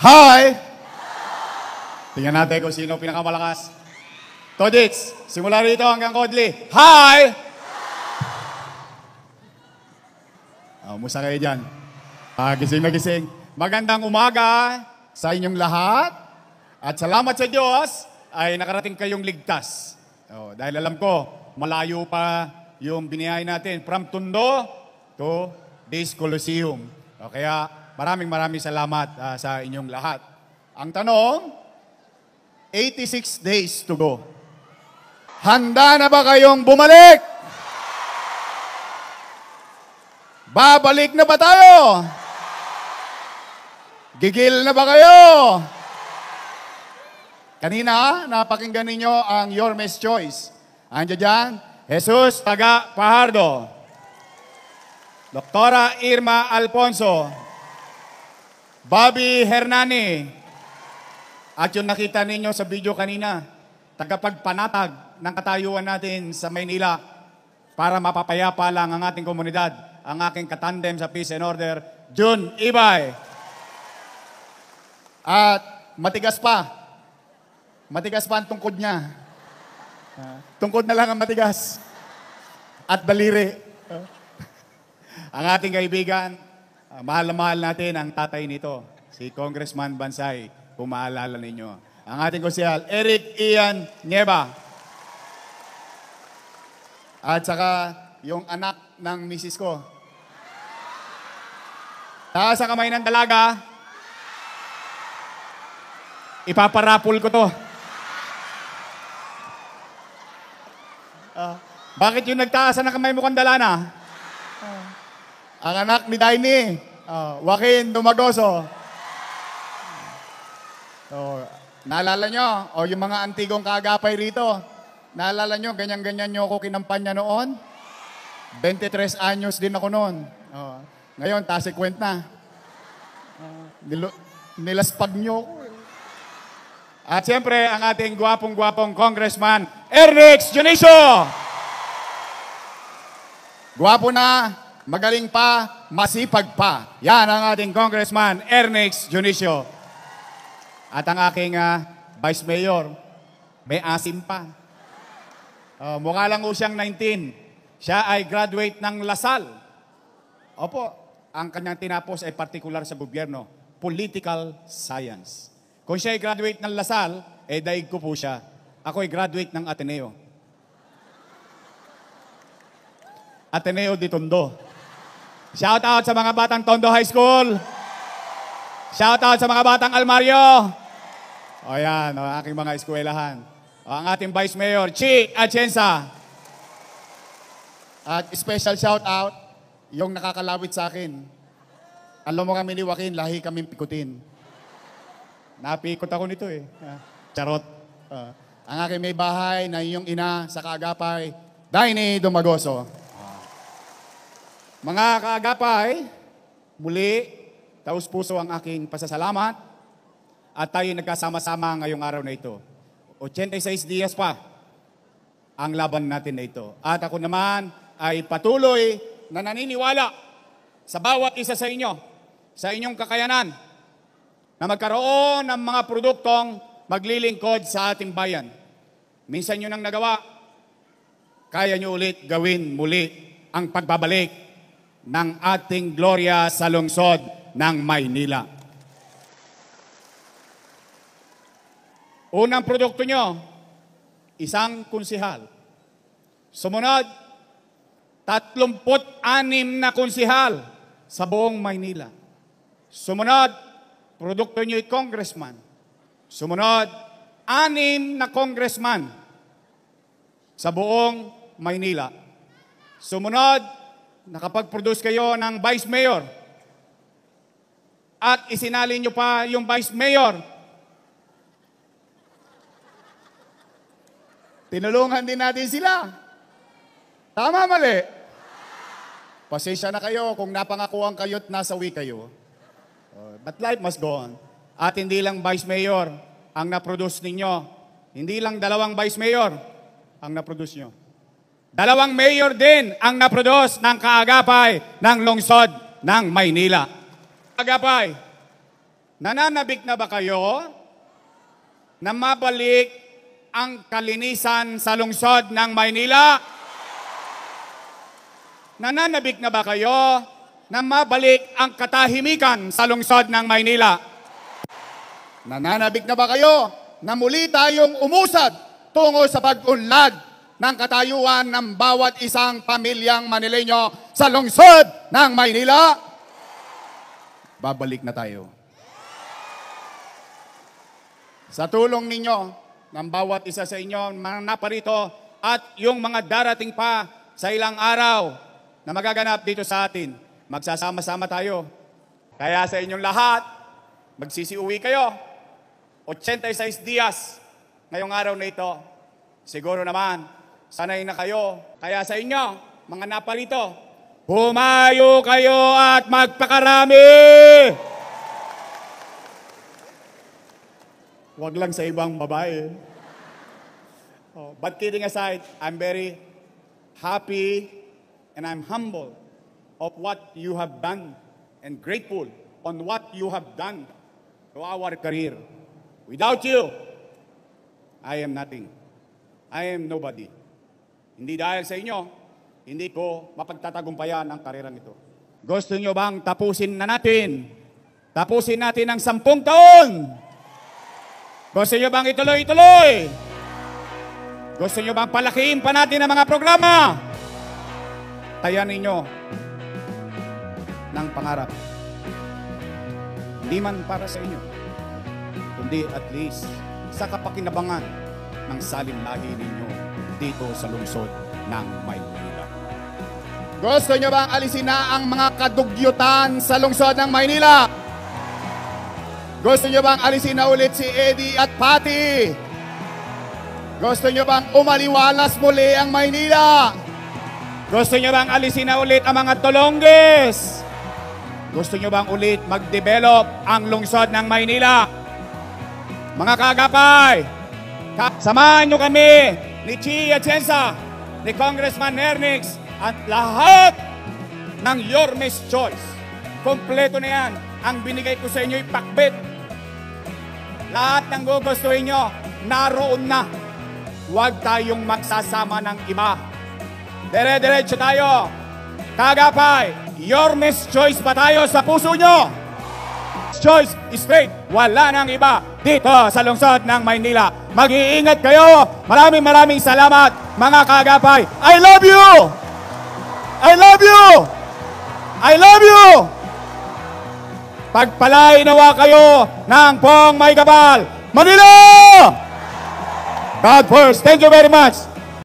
Hi! Tingnan natin kung sino pinakamalakas. Todits, simula rito hanggang Kodli. Hi! Musta kayo dyan? Gising na gising. Magandang umaga sa inyong lahat. At salamat sa Diyos ay nakarating kayong ligtas. Dahil alam ko, malayo pa yung biniyay natin from Tondo to this Coliseum. Kaya maraming salamat sa inyong lahat. Ang tanong, 86 days to go. Handa na ba kayong bumalik? Babalik na ba tayo? Gigil na ba kayo? Kanina, napakinggan ninyo ang Your Miss Choice. Andiyan dyan, Jesus Taga Fajardo, Doktora Irma Alfonso, Bobby Hernani, at yung nakita ninyo sa video kanina, tagapagpanatag ng katayuan natin sa Maynila para mapapayapa lang ang ating komunidad, ang aking katandem sa Peace and Order, June Ibay. At matigas pa ang tungkod niya. Tungkod na lang ang matigas. At daliri. Ang ating kaibigan, mahal na mahal natin ang tatay nito, si Congressman Bansay, kung maalala ninyo. Ang ating konsehal, Eric Ian Nieva. At saka yung anak ng misis ko. Taas sa kamay ng dalaga, ipaparapol ko to. Bakit yung nagtaas na kamay mo kang dalana? Ang anak ni Daini, Joaquin Dumagoso. Naalala nyo, yung mga antigong kaagapay rito, naalala nyo, ganyan-ganyan nyo ako kinampanya noon? 23 anyos din ako noon. Ngayon, tasikwent na. Nilaspag nyo ako. At siyempre, ang ating gwapong-gwapong Congressman, Ernix Dionisio. Gwapo na, magaling pa, masipag pa. Yan ang ating Congressman, Ernix Dionisio. At ang aking Vice Mayor, may asim pa. Mukha lang siyang 19. Siya ay graduate ng LaSalle. Opo, ang kanyang tinapos ay partikular sa gobyerno, Political Science. Kung siya ay graduate ng LaSalle, daig ko po siya. Ako ay graduate ng Ateneo. Ateneo de Tondo. Shout out sa mga batang Tondo High School. Shout out sa mga batang Almario. Yan, aking mga eskwelahan. Ang ating Vice Mayor, Chi Atienza. At special shout out, yung nakakalawit sa akin. Alam mo kami ni Joaquin, lahi kaming pikutin. Napikot ako nito Charot. Ang aking may bahay na iyong ina sa kaagapay, Daini Dumagoso. Mga kaagapay, muli, taus puso ang aking pasasalamat at tayo nagkasama-sama ngayong araw na ito. 86 dias pa ang laban natin na ito. At ako naman ay patuloy na naniniwala sa bawat isa sa inyo, sa inyong kakayanan, na magkaroon ng mga produktong maglilingkod sa ating bayan. Minsan nyo nang nagawa, kaya nyo ulit gawin muli ang pagbabalik ng ating glorya sa lungsod ng Maynila. Unang produkto nyo, isang konsehal. Sumunod, 36 na konsehal sa buong Maynila. Sumunod, produkto nyo ay congressman. Sumunod, 6 na congressman sa buong Maynila. Sumunod, nakapag-produce kayo ng vice mayor. At isinali nyo pa yung vice mayor. Tinulungan din natin sila. Tama, mali? Pasensya na kayo kung napangakuan kayo't nasawi kayo. But life must go on. At hindi lang vice mayor ang na-produce ninyo. Hindi lang 2 vice mayor ang na-produce nyo. 2 mayor din ang na-produce ng kaagapay ng lungsod ng Maynila. Kaagapay, Nananabik na ba kayo na mabalik ang kalinisan sa lungsod ng Maynila? Nananabik na ba kayo na mabalik ang katahimikan sa lungsod ng Maynila? Nananabik na ba kayo na muli tayong umusad tungo sa pag-unlad ng katayuan ng bawat isang pamilyang Manileño sa lungsod ng Maynila? Babalik na tayo. Sa tulong ninyo, ng bawat isa sa inyo, mga naparito, at yung mga darating pa sa ilang araw na magaganap dito sa atin, magsasama-sama tayo. Kaya sa inyong lahat, magsisiuwi kayo. 86 dias ngayong araw na ito. Siguro naman, sanay na kayo. Kaya sa inyo, mga naparito, humayo kayo at magpakarami! Huwag lang sa ibang babae. But kidding aside, I'm very happy and I'm humble of what you have done and grateful on what you have done to our career. Without you, I am nothing. I am nobody. Hindi dahil sa inyo, hindi ko mapagtatagumpayan ang karerang ito. Gusto nyo bang tapusin na natin? Tapusin natin ang 10 taon? Gusto nyo bang ituloy-ituloy? Gusto nyo bang palakihin pa natin ang mga programa? Tayan ninyo ng pangarap. Hindi man para sa inyo, kundi at least sa kapakinabangan ng salinlahi ninyo dito sa lungsod ng Maynila. Gusto nyo bang alisin na ang mga kadugyutan sa lungsod ng Maynila? Gusto nyo bang alisin na ulit si Eddie at Patty? Gusto nyo bang umaliwalas muli ang Maynila? Gusto nyo bang alisin na ulit ang mga Tolonges? Gusto nyo bang ulit mag-develop ang lungsod ng Maynila? Mga kagapay, samahan nyo kami ni Chi Atienza, ni Congressman Ernix, at lahat ng Yormes Choice. Kompleto na yan. Ang binigay ko sa inyo ay pakbet. Lahat ng gugustuhin nyo, naroon na. Huwag tayong magsasama ng iba. Dire-diretso tayo. Kagapay, Yormes Choice ba tayo sa puso nyo? Choice straight. Wala nang iba dito sa lungsod ng Maynila. Mag-iingat kayo. Maraming salamat, mga kagapay. I love you! I love you! I love you! Pagpalain nawa kayo ng Pong May Kapal, Manila! God first. Thank you very much.